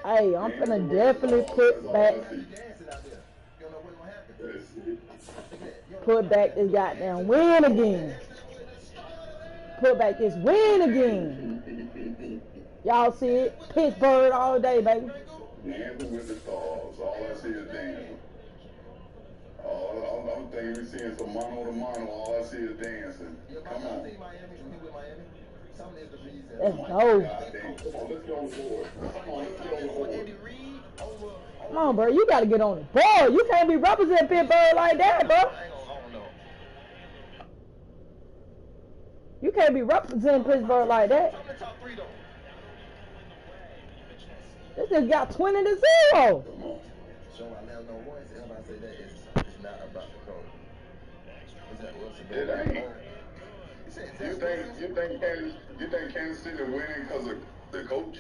Hey, I'm finna definitely put back this goddamn win again. Put back this win again. Y'all see it? Pittsburgh all day, baby. Dancing with the stars. All I see is dancing. I'm thinking we're seeing some mano to mano. All I see is dancing. Come on. Let's go. Let's go on the board. Come on, let's get on the board. Come on, bro. You gotta get on the board. You can't be representing Pittsburgh like that, bro. You can't be representing Pittsburgh like that. This nigga got 20 to 0. So I now know once everybody say that it's not about the coach. Is that what's the It ain't. You think Kansas City winning because of the coach?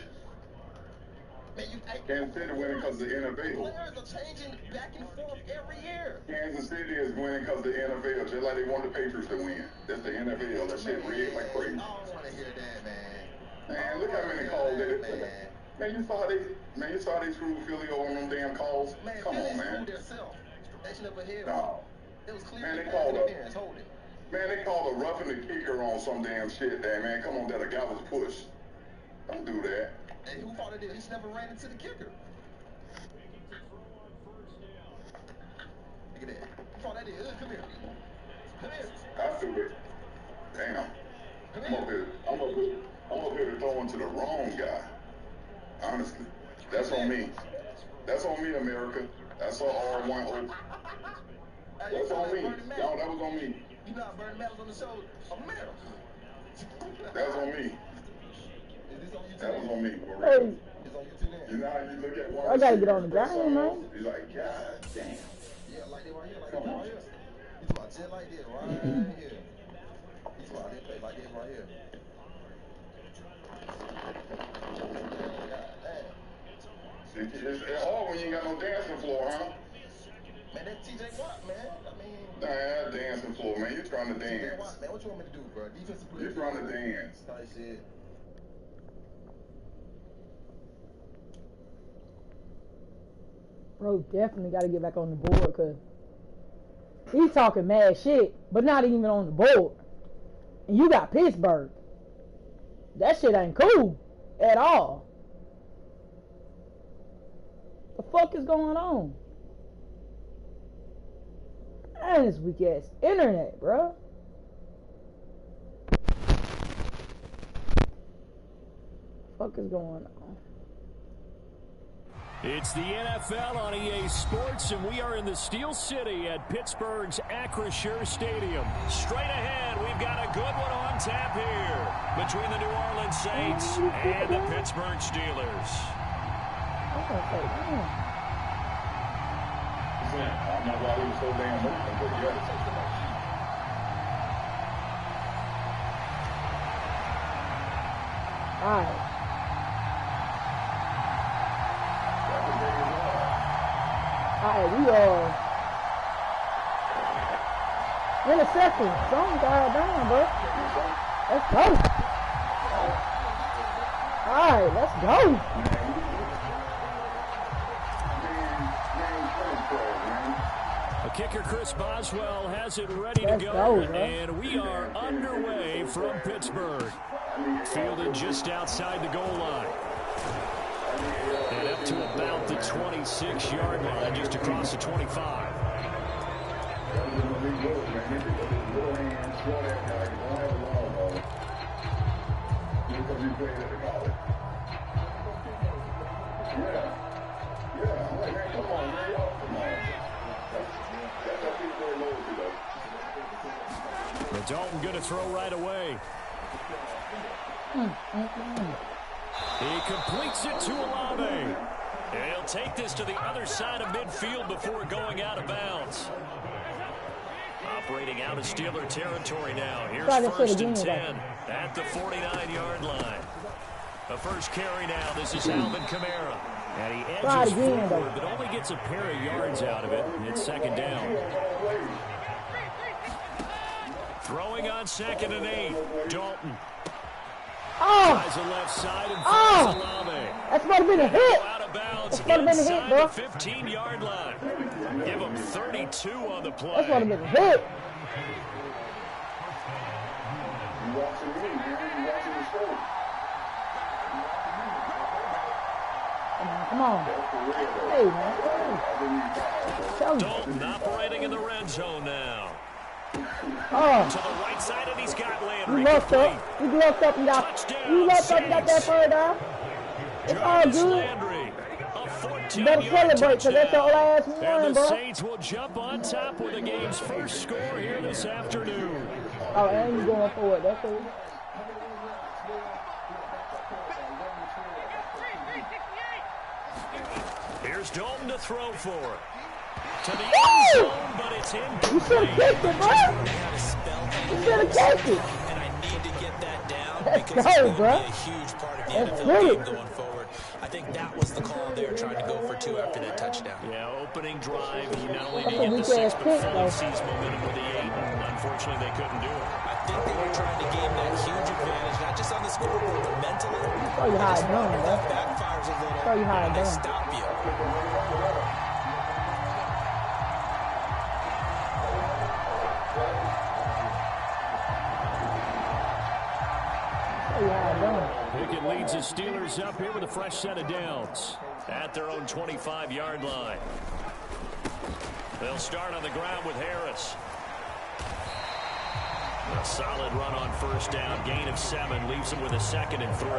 Kansas City winning because of the NFL. Players are changing back and forth every year. Kansas City is winning because of the NFL, just like they want the Patriots to win. That's the NFL. That shit rigged like crazy. I don't want to hear that, man. Man, look how many calls they did. Man, you saw they screwed Philly over on them damn calls. Man, Come on, man. They should have held. No. It was clear. Man, they called a roughing the kicker on some damn shit there, man. Come on, that a guy was pushed. Don't do that. And who thought it did? He just never ran into the kicker. Look at that. Who thought that did? Come here. Come here. I threw it. Damn. I'm up here to throw into the wrong guy. Honestly. That's on me. That's on me, America. That's on R1O. That's on me. No, that was on me. You not burning medals on the show, America. That was on me. That was on me. Hey. You know how you look at one. I gotta get on the ground, man. You're like, God damn. Yeah, like that right here, like that right here. He's about just like this right here. He's about to play like this right here. It's hard when you ain't got no dancing floor, huh? Man, that's TJ Watt, man. I mean... Nah, dancing floor, man. You're trying to dance. Watt, man, what you want me to do, bro? Defensive player. You're trying to dance. Type shit. Bro, definitely gotta get back on the board, because he's talking mad shit, but not even on the board. And you got Pittsburgh. That shit ain't cool at all. The fuck is going on? Man, this weak ass internet, bro. Fuck is going on? It's the NFL on EA Sports, and we are in the Steel City at Pittsburgh's Acrisure Stadium. Straight ahead, we've got a good one on tap here between the New Orleans Saints and the Pittsburgh Steelers. I'm not why he was so damn open, but yeah. All right. Alright, we in a second. Some guy down, bro. Let's go. Alright, let's go. A kicker, Chris Boswell, has it ready to go, and we are underway from Pittsburgh. Fielded just outside the goal line. And up to about the 26-yard line, just across the 25. But Dalton going to throw right away. He completes it to Olave. And he'll take this to the other side of midfield before going out of bounds. Operating out of Steeler territory now. Here's first and 10 at the 49-yard line. The first carry now. This is Alvin Kamara. And he edges forward, but only gets a pair of yards out of it. And it's second down. Throwing on 2nd and 8. Dalton. Oh! Tries the left side and finds Olave. That's about to be the hit. Out of of bounds inside the 15-yard line. Give them 32 on the play. That's what have been a hit. You watching me, man. You watching the show. Come on. Hey, man. Dalton operating in the red zone now. Oh. To the right side, and he's got Landry. You looked up. You looked up and got. You looked up and got that third down. It's all good. Landry, you better celebrate because that's our last one, and the bro. Saints will jump on top with the game's first score here this afternoon. Oh, and you going for it. That's cool. Here's Dalton to throw for it. To the end zone, but it's incomplete. You should have kicked it, bro. You should have kicked it. And I need to get that down Let's because go, it's going bro. to be a huge part of the Let's NFL do game it. going forward. I think that was the call there, trying to go for 2 after that touchdown. Yeah, opening drive. He not only That's did a get the weak 6, ass but kick, fully though. seized momentum with the 8, and unfortunately they couldn't do it. I think they were trying to gain that huge advantage, not just on the scoreboard, but mentally. Show you how it's done, bro. That backfires a little. Show you how and it's they done. stop you. Show you how it's done. Pickett leads the Steelers up here with a fresh set of downs at their own 25-yard line. They'll start on the ground with Harris. A solid run on first down. Gain of 7 leaves them with a 2nd and 3.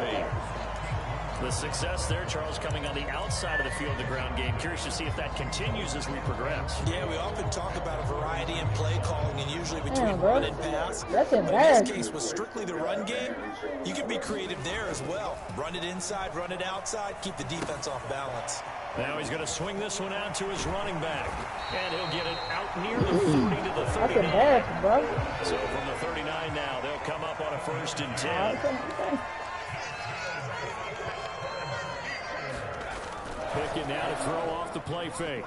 The success there, Charles, coming on the outside of the field, the ground game. Curious to see if that continues as we progress. Yeah, we often talk about a variety in play calling and usually between Damn, bro. run and pass. That's But in embarrassing. this case, with strictly the run game, you can be creative there as well. Run it inside, run it outside, keep the defense off balance. Now he's going to swing this one out to his running back. And he'll get it out near the 30 to the 39. That's embarrassing, bro. So from the 39 now, they'll come up on a 1st and 10. Okay. Pickett now to throw off the play fake.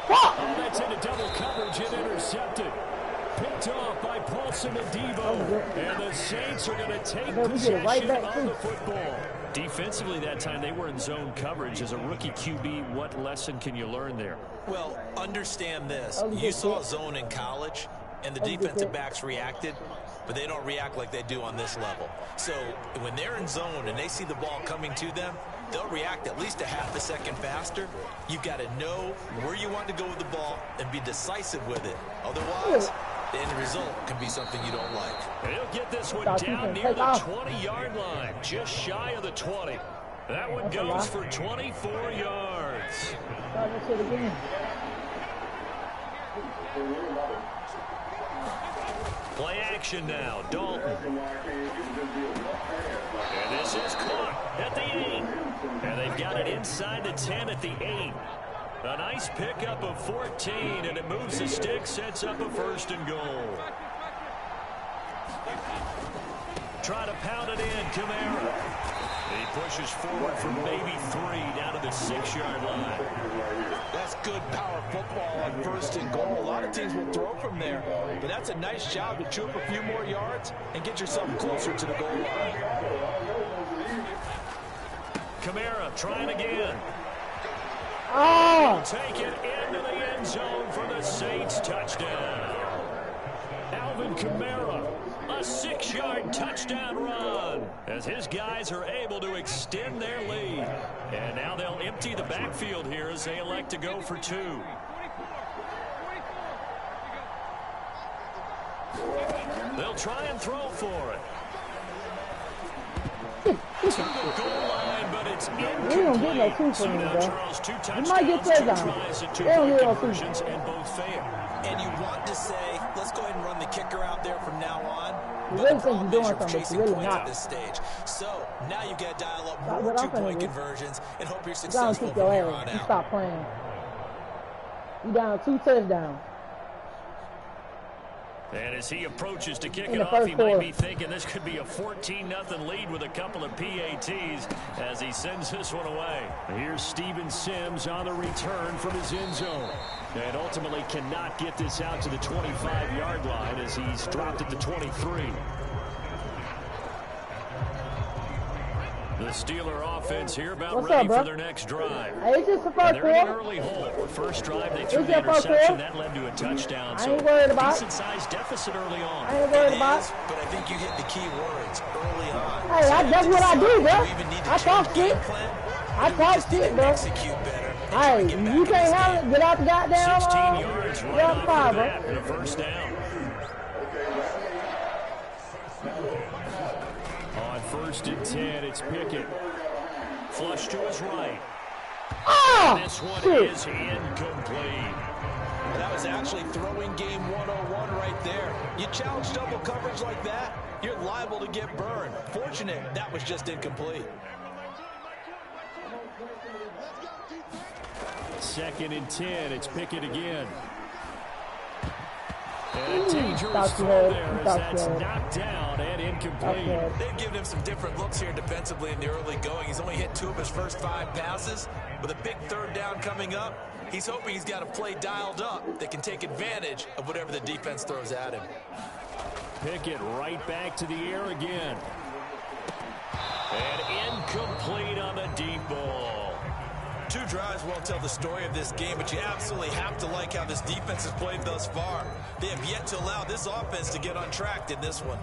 Fuck! Oh, that's into double coverage and intercepted. Picked off by Paulson and Devo. And the Saints are going to take possession of the football. Defensively that time, they were in zone coverage. As a rookie QB, what lesson can you learn there? Well, understand this. You saw zone in college, and the defensive backs reacted, but they don't react like they do on this level. So when they're in zone and they see the ball coming to them, they'll react at least a half a second faster. You've got to know where you want to go with the ball and be decisive with it. Otherwise, the end result can be something you don't like. He'll get this one down near the 20-yard line, just shy of the 20. That one goes for 24 yards. Start this shit again. Play action now, Dalton. And this is caught at the 8. And they've got it inside the 10 at the 8. A nice pickup of 14, and it moves the stick, sets up a 1st and goal. Try to pound it in, Kamara. He pushes forward for maybe 3 down to the 6-yard line. That's good power football on 1st and goal. A lot of teams will throw from there, but that's a nice job to chew up a few more yards and get yourself closer to the goal line. Kamara trying again. Oh! Take it into the end zone for the Saints touchdown. Alvin Kamara, a 6-yard touchdown run as his guys are able to extend their lead. And now they'll empty the backfield here as they elect to go for 2. They'll try and throw for it. To the goal line, but it's incomplete. We don't get no 2 So from now bro. Charles, 2 touchdowns, might get 2 touchdowns. tries and 2 They don't point get no 2. conversions, and both fail. And you want to say, let's go ahead and run the kicker out there from now on. You But really the think problem you're is doing you're something, chasing but you're points not. at this stage. So now you've got to dial up Stop more what I'm finna 2-point do. conversions and hope you're You gotta successful kick from your here ass. on You out. stop playing. You down 2 touchdowns. And as he approaches to kick In it the off, first he might quarter. be thinking this could be a 14-0 lead with a couple of PATs as he sends this one away. Here's Steven Sims on the return from his end zone. And ultimately cannot get this out to the 25-yard line as he's dropped at the 23. The Steeler offense here about ready for their next drive. Hey, it's just the first They're in an quarter. early hole. First drive, they threw the interception. That led to a touchdown. I ain't worried about it. Decent-sized deficit early on. I ain't worried about it. But I think you hit the key words early on. Hey, that's what I do, bro. I talk shit. I talk shit, bro. Execute better. Hey, you can't handle it. Get out the goddamn 16 yards right off of that and a first down. On 1st and 10, it's Pickett. Flush to his right. Oh, this one shit. is incomplete. That was actually throwing game 101 right there. You challenge double coverage like that, you're liable to get burned. Fortunate that was just incomplete. 2nd and 10, it's Pickett again. And a dangerous throw there as that's knocked down and incomplete. They've given him some different looks here defensively in the early going. He's only hit 2 of his first 5 passes. With a big 3rd down coming up, he's hoping he's got a play dialed up that can take advantage of whatever the defense throws at him. Pickett right back to the air again. And incomplete on the deep ball. 2 drives won't tell the story of this game, but you absolutely have to like how this defense has played thus far. They have yet to allow this offense to get untracked in this one.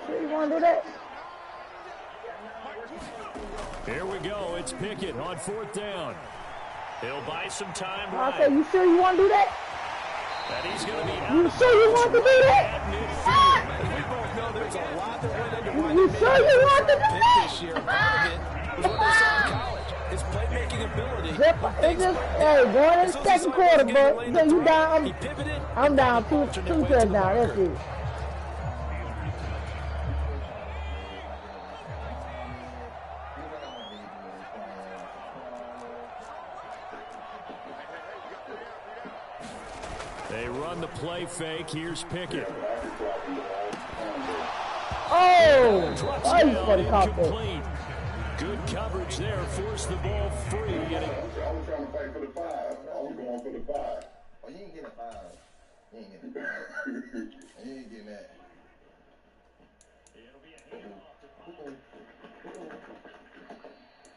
You want to do that? Here we go. It's Pickett on 4th down. He'll buy some time. I say, you sure you want to do that? And he's going to be out. You sure you want to do that? We both know there's a lot that went into why You sure you want to do pick that? this year. Part of it was what they saw in college. His playmaking ability. It's just, hey, going in the 2nd quarter, bro. So you down? I'm down 2 touchdowns. That's it. They run the play fake. Here's Pickett. Oh, you better caught that. Incomplete. Good coverage there. Forced the ball free. And I was trying to fight for the 5. I was going for the 5. Oh, you ain't getting a 5. You ain't getting a 5. You ain't getting that.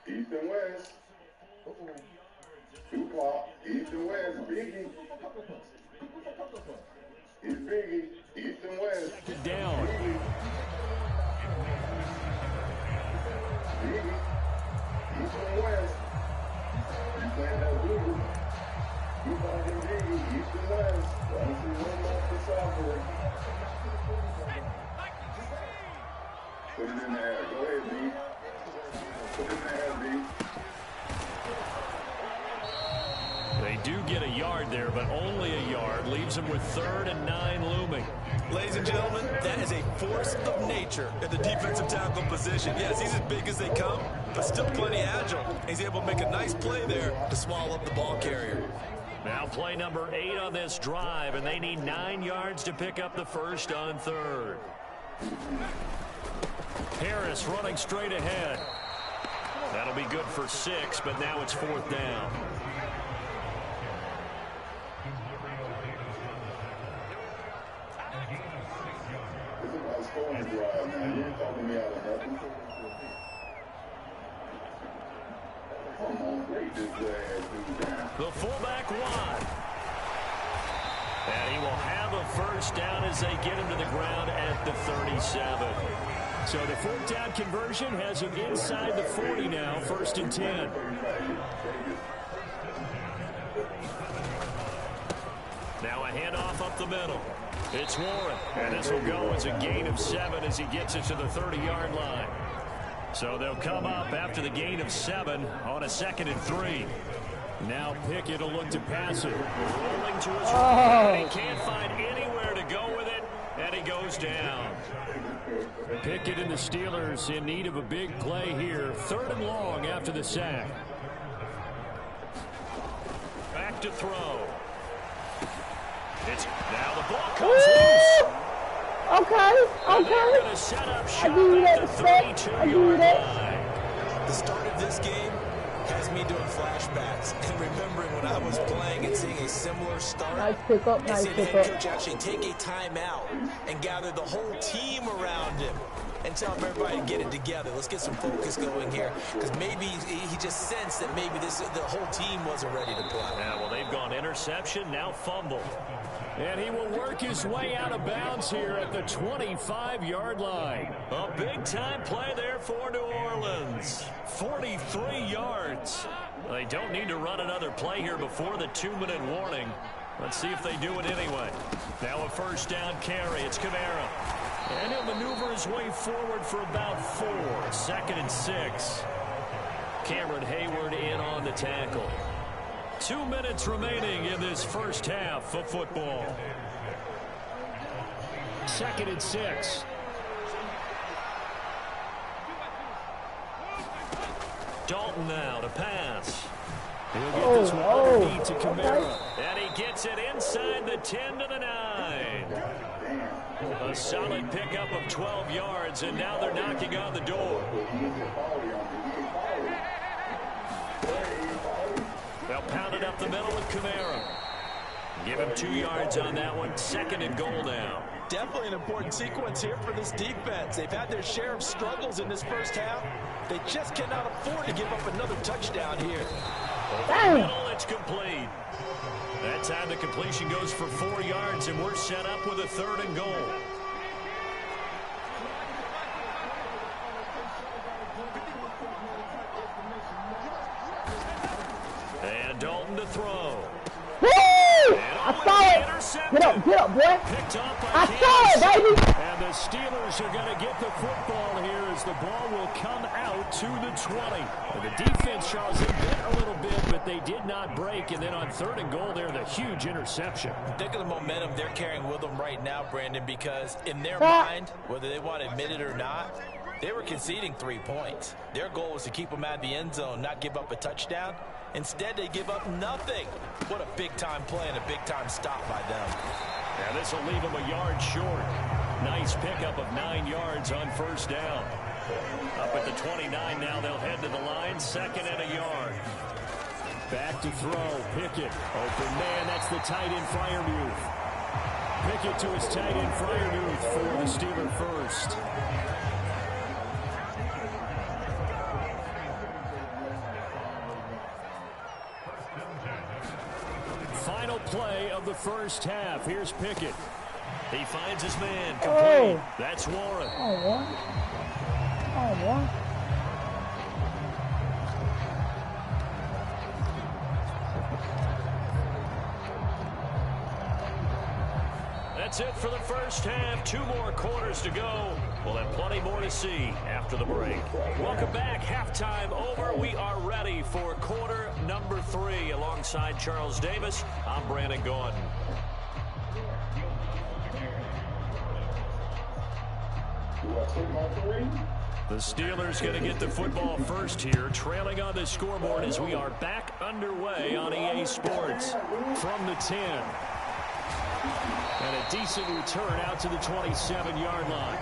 East and West. 2 o'clock. East and West. Biggie. It's Biggie. East and West. down. Biggie. East and West. You saying that Biggie? You talking Biggie. East and West. I don't see one more for Southwood. Put it in the air. Go ahead, B. Put it in the air, B. They do get a yard there, but only a yard. Leaves them with 3rd and 9 looming. Ladies and gentlemen, that is a force of nature at the defensive tackle position. Yes, he's as big as they come, but still plenty agile. He's able to make a nice play there to swallow up the ball carrier. Now play number 8 on this drive, and they need 9 yards to pick up the first on 3rd. Harris running straight ahead. That'll be good for 6, but now it's 4th down. Scoring drive, man. You ain't talking me out of nothing. Come on, break this ass dude down. The fullback wide. And he will have a first down as they get him to the ground at the 37. So the 4th down conversion has him inside the 40 now, 1st and 10. Now a handoff up the middle. It's Warren, and this will go as a gain of 7 as he gets it to the 30-yard line. So they'll come up after the gain of 7 on a 2nd and 3. Now Pickett will look to pass it. Rolling to his right. He can't find anywhere to go with it, and he goes down. Pickett and the Steelers in need of a big play here. 3rd and long after the sack. Back to throw. Now the ball comes loose. Okay. I give you that respect. I give you that. The start of this game had has me doing flashbacks and remembering when I was playing and seeing a similar start. Nice pick up, and nice seeing the pick head up. coach actually take a timeout and gather the whole team around him and tell everybody to get it together. Let's get some focus going here, because maybe he just sensed that maybe the whole team wasn't ready to play. Yeah, well, they've gone interception, now fumble. And he will work his way out of bounds here at the 25-yard line. A big-time play there for New Orleans. 43 yards. They don't need to run another play here before the 2-minute warning. Let's see if they do it anyway. Now a first down carry. It's Kamara. And he'll maneuver his way forward for about 4. 2nd and 6. Cameron Hayward in on the tackle. 2 minutes remaining in this first half of football. 2nd and 6. Dalton now to pass. He'll get this one underneath to Kamara. And he gets it inside the 10 to the 9. A solid pickup of 12 yards, and now they're knocking on the door. They'll pound it up the middle with Kamara. Give him 2 yards on that one. 2nd and goal now. Definitely an important sequence here for this defense. They've had their share of struggles in this first half. They just cannot afford to give up another touchdown here. Over the middle, it's complete. That time the completion goes for 4 yards, and we're set up with a 3rd and goal. And Dalton to throw. Woo! I saw it. Get up, boy. I saw it, baby. And the Steelers are going to get the football here as the ball will come out to the 20. And the defense, Charles, they bit a little bit, but they did not break. And then on 3rd and goal there, the huge interception. Think of the momentum they're carrying with them right now, Brandon, because in their mind, whether they want to admit it or not, they were conceding 3 points. Their goal was to keep them out of the end zone, not give up a touchdown. Instead, they give up nothing. What a big-time play and a big-time stop by them. And this will leave them a yard short. Nice pickup of 9 yards on first down. Up at the 29 now, they'll head to the line. 2nd and a yard. Back to throw. Pickett. Open man. That's the tight end, Freiermuth. Pickett to his tight end, Freiermuth, for the Steeler first. Final play of the first half. Here's Pickett. He finds his man. Complete. Oh. That's Warren. Oh, Warren. Oh, Warren. That's it for the first half. 2 more quarters to go. We'll have plenty more to see after the break. Welcome back. Halftime over. We are ready for quarter number 3. Alongside Charles Davis, I'm Brandon Gordon. The Steelers going to get the football first here, trailing on the scoreboard as we are back underway on EA Sports from the 10. And a decent return out to the 27-yard line.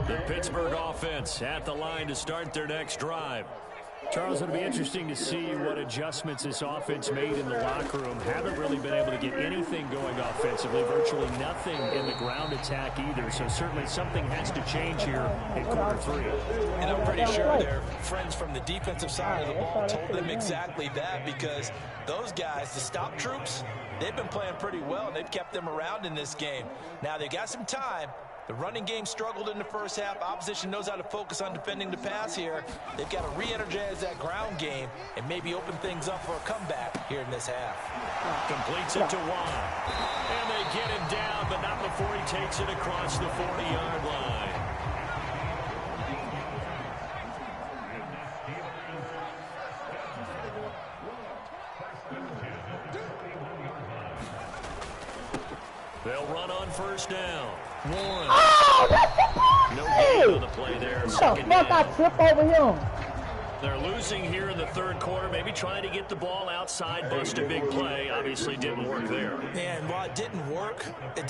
The Pittsburgh offense at the line to start their next drive. Charles, it'll be interesting to see what adjustments this offense made in the locker room. Haven't really been able to get anything going offensively, virtually nothing in the ground attack either. So certainly something has to change here in quarter 3. And I'm pretty sure their friends from the defensive side of the ball told them exactly that, because those guys, the stop troops, they've been playing pretty well. They've kept them around in this game. Now they've got some time. The running game struggled in the first half. Opposition knows how to focus on defending the pass here. They've got to re-energize that ground game and maybe open things up for a comeback here in this half. Completes it to Watt. And they get him down, but not before he takes it across the 40-yard line. They'll run on first down. Warren. Oh, that's the no gain on the play there. What the fuck? I trip over him. They're losing here in the third quarter, maybe trying to get the ball outside, bust a big play. Obviously didn't work there. Yeah, and while it didn't work,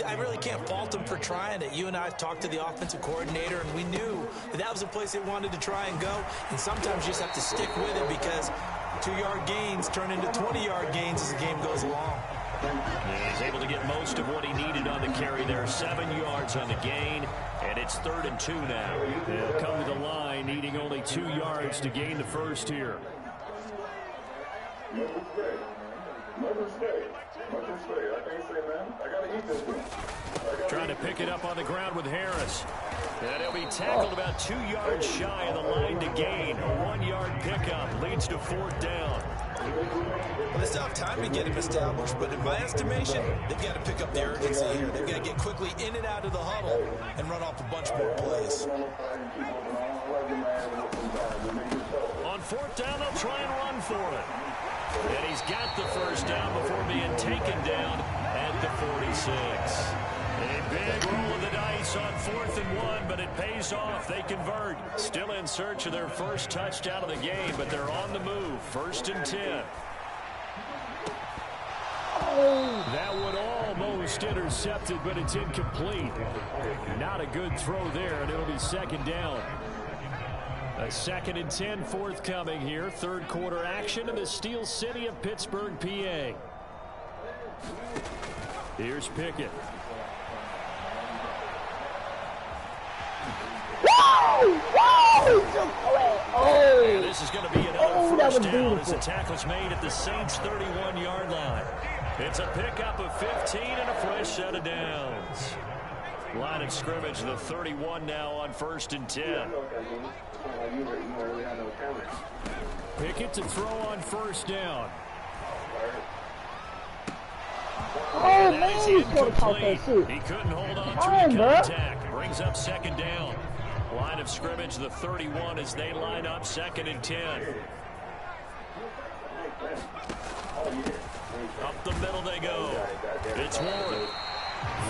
I really can't fault them for trying it. You and I talked to the offensive coordinator, and we knew that was a place they wanted to try and go. And sometimes you just have to stick with it because 2-yard gains turn into 20-yard gains as the game goes along. Yeah, he's able to get most of what he needed on the carry there. 7 yards on the gain, and it's 3rd and 2 now. They'll come to the line, needing only 2 yards to gain the first here. Trying to pick it up on the ground with Harris. And he'll be tackled about 2 yards shy of the line to gain. A 1-yard pickup leads to 4th down. Well, they still have time to get him established, but in my estimation, they've got to pick up the urgency here. They've got to get quickly in and out of the huddle and run off a bunch more plays. On 4th down, they'll try and run for it. And he's got the first down before being taken down at the 46. A big roll of the dice on 4th and 1, but it pays off. They convert. Still in search of their first touchdown of the game, but they're on the move. 1st and 10. That one almost intercepted, but it's incomplete. Not a good throw there, and it'll be 2nd down. A 2nd and 10 forthcoming here. 3rd quarter action in the Steel City of Pittsburgh, PA. Here's Pickett. Oh, this is going to be another first down as the tackle's made at the Saints' 31-yard line. It's a pickup of 15 and a fresh set of downs. Line of scrimmage, the 31 now on 1st and 10. Pickett to throw on 1st down. oh man, he's going to talk that shit. He couldn't hold on to the contact. Brings up 2nd down. Line of scrimmage, the 31 as they line up 2nd and 10. Up the middle they go. It's Warren.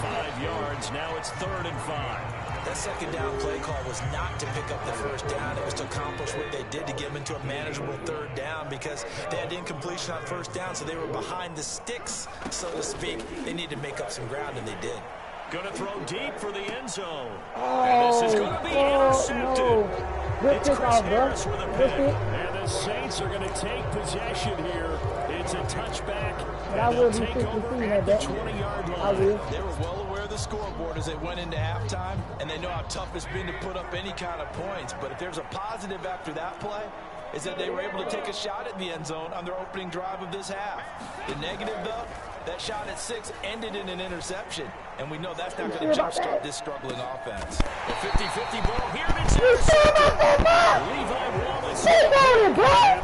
5 yards. Now it's 3rd and 5. That 2nd down play call was not to pick up the first down. It was to accomplish what they did to get them into a manageable 3rd down because they had incompletion on 1st down, so they were behind the sticks, so to speak. They needed to make up some ground, and they did. Going to throw deep for the end zone. And this is going to be intercepted. No. It's Chris Harris with a pick. And the Saints are going to take possession here. It's a touchback. And they'll take over at the 20-yard line. They were well aware of the scoreboard as they went into halftime, and they know how tough it's been to put up any kind of points. But if there's a positive after that play, is that they were able to take a shot at the end zone on their opening drive of this half. The negative, though, that shot at 6 ended in an interception, and we know that's not going to jumpstart this struggling offense. A 50-50 ball here, and it's intercepted. Levi Wallace and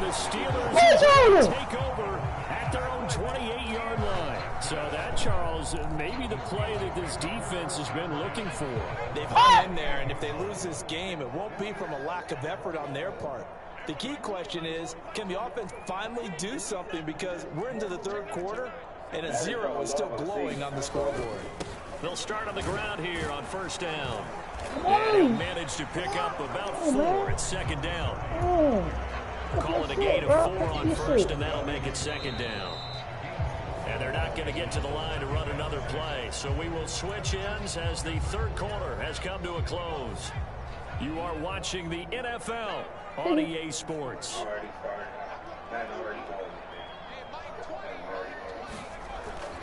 the Steelers take over at their own 28-yard line. So that, Charles, may be the play that this defense has been looking for. They've hung in there, and if they lose this game, it won't be from a lack of effort on their part. The key question is, can the offense finally do something? Because we're into the 3rd quarter, and a 0 is still glowing on the scoreboard. They'll start on the ground here on 1st down. And he'll manage to pick up about 4 at 2nd down. Call it a gain of 4 on 1st, and that'll make it 2nd down. And they're not going to get to the line to run another play. So we will switch ends as the 3rd quarter has come to a close. You are watching the NFL on EA Sports.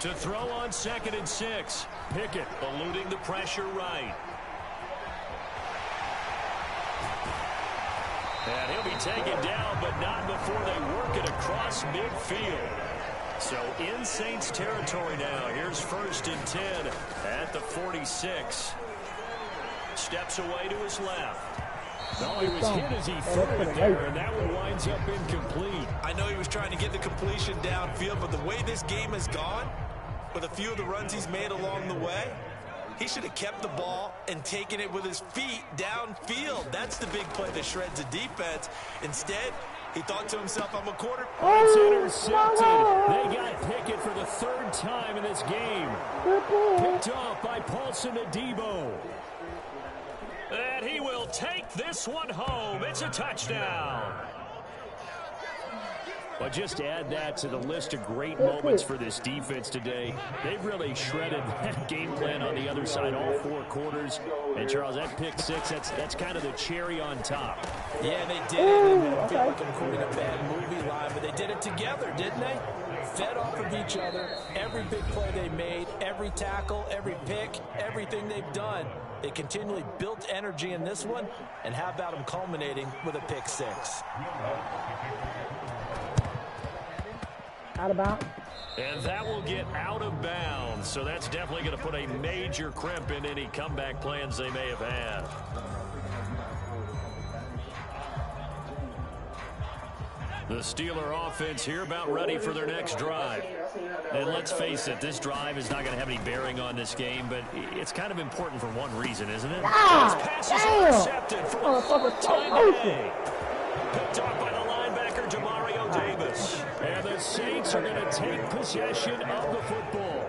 To throw on 2nd and 6. Pickett eluding the pressure right. And he'll be taken down, but not before they work it across midfield. So in Saints territory now. Here's 1st and 10 at the 46. Steps away to his left. No, he was hit as he threw it there, and that one winds up incomplete. I know he was trying to get the completion downfield, but the way this game has gone, with a few of the runs he's made along the way, he should have kept the ball and taken it with his feet downfield. That's the big play that shreds the defense. Instead, he thought to himself, I'm a quarter. It's intercepted. They got Pickett for the 3rd time in this game. Picked off by Paulson Adebo. And he will take this one home. It's a touchdown. Well, just add that to the list of great moments for this defense today. They've really shredded that game plan on the other side all 4 quarters. And, Charles, that pick 6, that's kind of the cherry on top. Yeah, they did it. I feel like I'm quoting a bad movie line, but they did it together, didn't they? Fed off of each other. Every big play they made, every tackle, every pick, everything they've done. They continually built energy in this one, and how about them culminating with a pick 6? Out of bounds. And that will get out of bounds. So that's definitely going to put a major crimp in any comeback plans they may have had. The Steeler offense here about ready for their next drive. And let's face it, this drive is not going to have any bearing on this game, but it's kind of important for one reason, isn't it? Ah, passes are intercepted for the 4th time today. Picked off by the linebacker, Demario Davis. And the Saints are going to take possession of the football.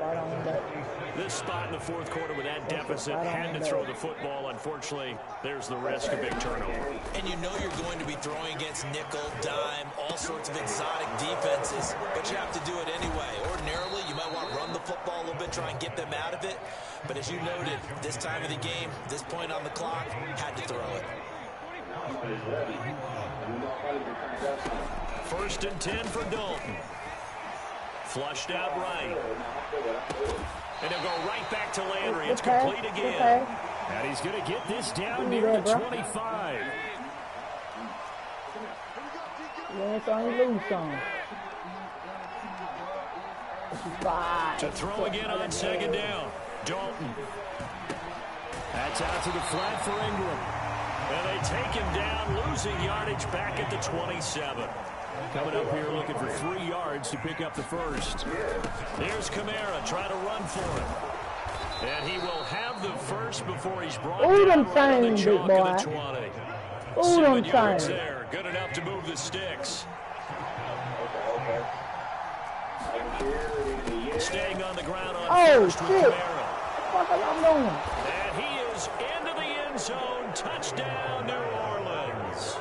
This spot in the 4th quarter with that deficit, had to throw the football. Unfortunately, there's the risk of big turnover. And you know you're going to be throwing against nickel, dime, all sorts of exotic defenses, but you have to do it anyway. Ordinarily, you might want to run the football a little bit, try and get them out of it. But as you noted, this time of the game, this point on the clock, had to throw it. 1st and 10 for Dalton. Flushed out right. And he'll go right back to Landry. It's complete again. And he's going to get this down near the 25. Yeah, it's only lose some. To throw again on 2nd down. Dalton. That's out to the flat for Ingram. And they take him down, losing yardage back at the 27. Coming up here looking for 3 yards to pick up the 1st. There's Kamara trying to run for it. And he will have the 1st before he's brought down right on the chalk of the 20. 7 yards there. Good enough to move the sticks. Staying on the ground on 1st with Kamara. What are y'all doing? And he is into the end zone. Touchdown, New Orleans.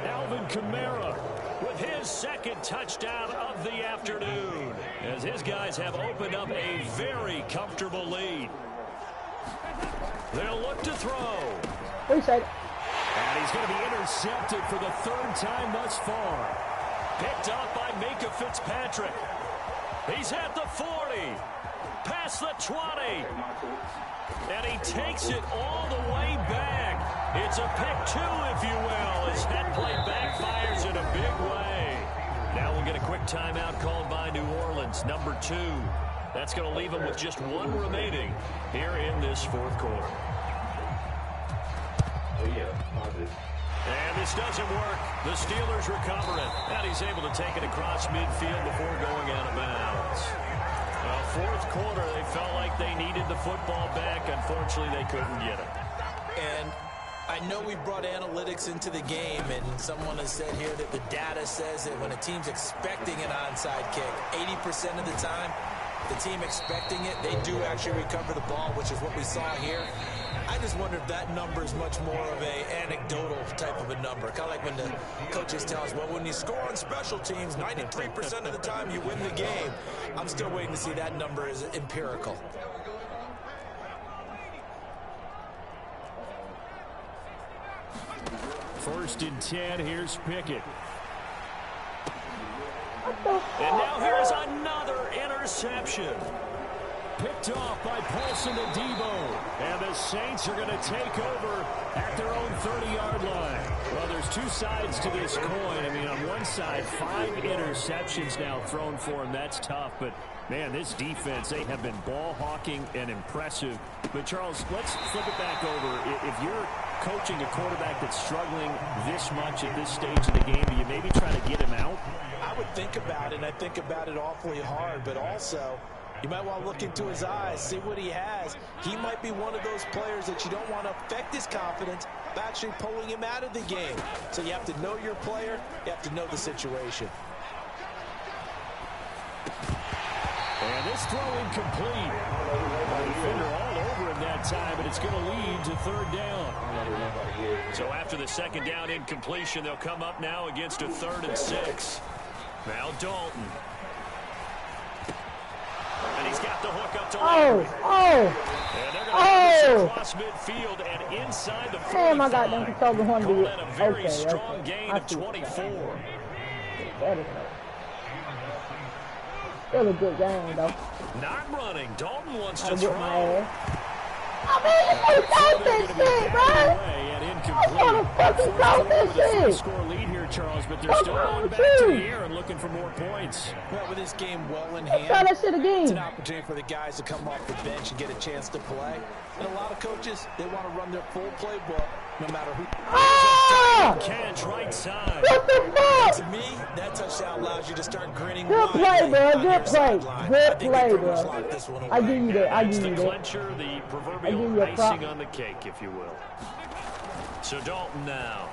Alvin Kamara with his 2nd touchdown of the afternoon, as his guys have opened up a very comfortable lead. They'll look to throw. Appreciate it. And he's going to be intercepted for the 3rd time thus far. Picked up by Minka Fitzpatrick. He's at the 40, past the 20. And he takes it all the way back. It's a pick 2, if you will, as that play backfires in a big way. Now we'll get a quick timeout called by New Orleans, number 2. That's going to leave them with just 1 remaining here in this 4th quarter. And this doesn't work. The Steelers recover it. And he's able to take it across midfield before going out of bounds. 4th quarter, they felt like they needed the football back. Unfortunately, they couldn't get it. And I know we brought analytics into the game, and someone has said here that the data says that when a team's expecting an onside kick, 80% of the time, the team expecting it, they do actually recover the ball, which is what we saw here. I just wonder if that number is much more of a anecdotal type of a number. Kind of like when the coaches tell us, well, when you score on special teams, 93% of the time you win the game. I'm still waiting to see that number is empirical. First and 10, here's Pickett. And now here's another interception. Picked off by Paulson Adebo. And the Saints are going to take over at their own 30-yard line. Well, there's 2 sides to this coin. I mean, on one side, 5 interceptions now thrown for him. That's tough. But, man, this defense, they have been ball hawking and impressive. But, Charles, let's flip it back over. If you're coaching a quarterback that's struggling this much at this stage of the game, do you maybe try to get him out? I would think about it, and I think about it awfully hard. But also, you might want to look into his eyes, see what he has. He might be one of those players that you don't want to affect his confidence by actually pulling him out of the game. So you have to know your player. You have to know the situation. And this throw incomplete. Defender all over him that time, but it's going to lead to 3rd down. So after the 2nd down incompletion, they'll come up now against a 3rd and 6. Now Dalton. And he's got the hook up to Landry. And they're going to have this across midfield and inside the 45. Damn, I got them controlling one dude. Call that a very strong gain of 24. That is still a good game, though. Not running. Dalton wants to I'll throw. get my ass. I mean, you can't this shit, bro. I'm gonna fucking throw this shit. Score lead here, Charles, but they're still going back to the air and looking for more points. Well, with this game well in hand, try that shit again. It's an opportunity for the guys to come off the bench and get a chance to play. And a lot of coaches, they want to run their full playbook, no matter who. Catch right side. What the fuck? To me, that touchdown allows you to start grinning. Good play, bro. Good play. Good play, bro. I give you that. I give you the that. clincher, the proverbial icing on the cake, if you will. So Dalton now.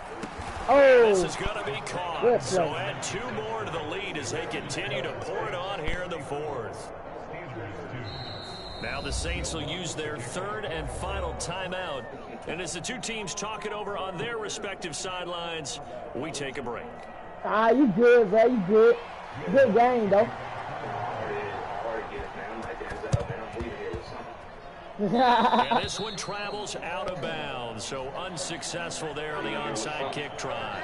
This is going to be caught. So add 2 more to the lead as they continue to pour it on here in the 4th. Now the Saints will use their 3rd and final timeout. And as the two teams talk it over on their respective sidelines, we take a break. You good, bro. You good. Good game, though. And this one travels out of bounds, so unsuccessful there on the onside kick try.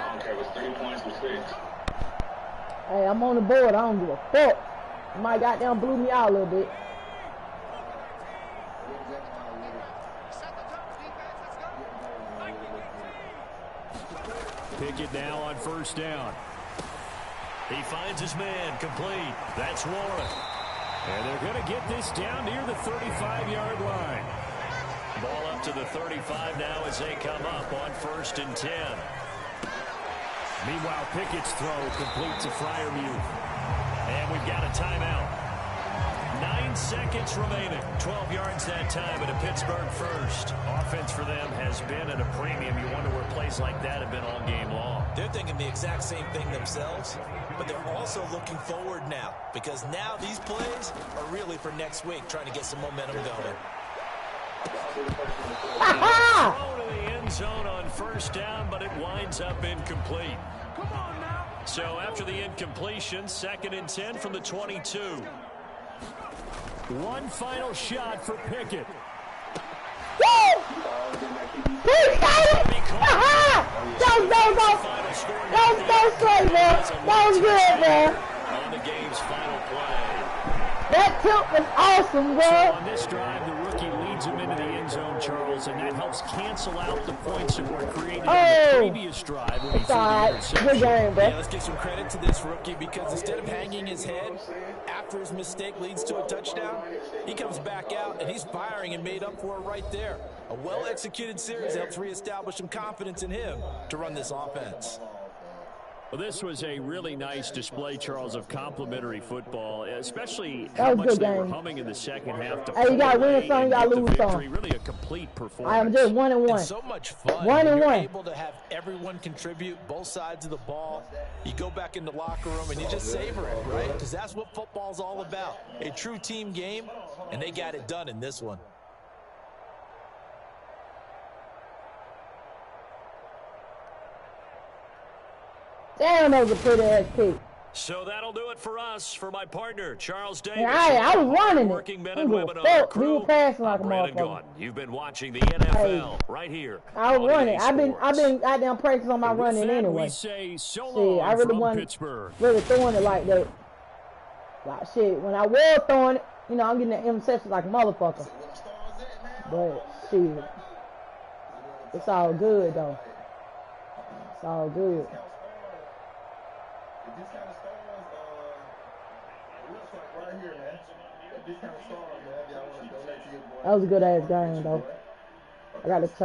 Hey, I'm on the board. I don't give a fuck. My goddamn blew me out a little bit. Pickett now on 1st down. He finds his man complete. That's Warren. And they're going to get this down near the 35-yard line. Ball up to the 35 now as they come up on 1st and 10. Meanwhile, Pickett's throw complete to Freiermuth. And we've got a timeout. 9 seconds remaining. 12 yards that time at a Pittsburgh first. Offense for them has been at a premium. You wonder where plays like that have been all game long. They're thinking the exact same thing themselves, but they're also looking forward now because now these plays are really for next week, trying to get some momentum going. Throw to the end zone on 1st down, but it winds up incomplete. Come on now. So after the incompletion, 2nd and 10 from the 22. One final shot for Pickett. Woo! He got it! Go straight, man. That was good, man. On the game's final play. That tilt was awesome, bro. So on this drive, the rookie leads him into the end zone, Charles, and that helps cancel out the points that were created on the previous drive. It's all right. Good game, bro. Yeah, let's give some credit to this rookie because instead of hanging his head after his mistake leads to a touchdown, he comes back out and he's firing and made up for it right there. A well-executed series helps reestablish some confidence in him to run this offense. Well, this was a really nice display, Charles, of complimentary football, especially how much they were humming in the second half. Hey, you got to win some, you got to lose some. Really a complete performance. I am just 1-1. It's so much fun. 1-1. You're able to have everyone contribute, both sides of the ball. You go back in the locker room and you just savor it, right? Because that's what football's all about. A true team game, and they got it done in this one. Damn, that was a pretty-ass kick. So that'll do it for us. For my partner, Charles Davis. I was running it. Working men and women on our crew. We were passing like a motherfucker. You've been watching the NFL right here. I was running. I've been goddamn practicing on my running anyway. We say so long I really wasn't really throwing it like that. Like shit, when I was throwing it, you know, I'm getting the interception like a motherfucker. But shit, it's all good though. It's all good. This kind of stars, it looks like right here, man. This kind of stars, man. Y'all want to donate to your boy. That was a good ass game though. I got to change.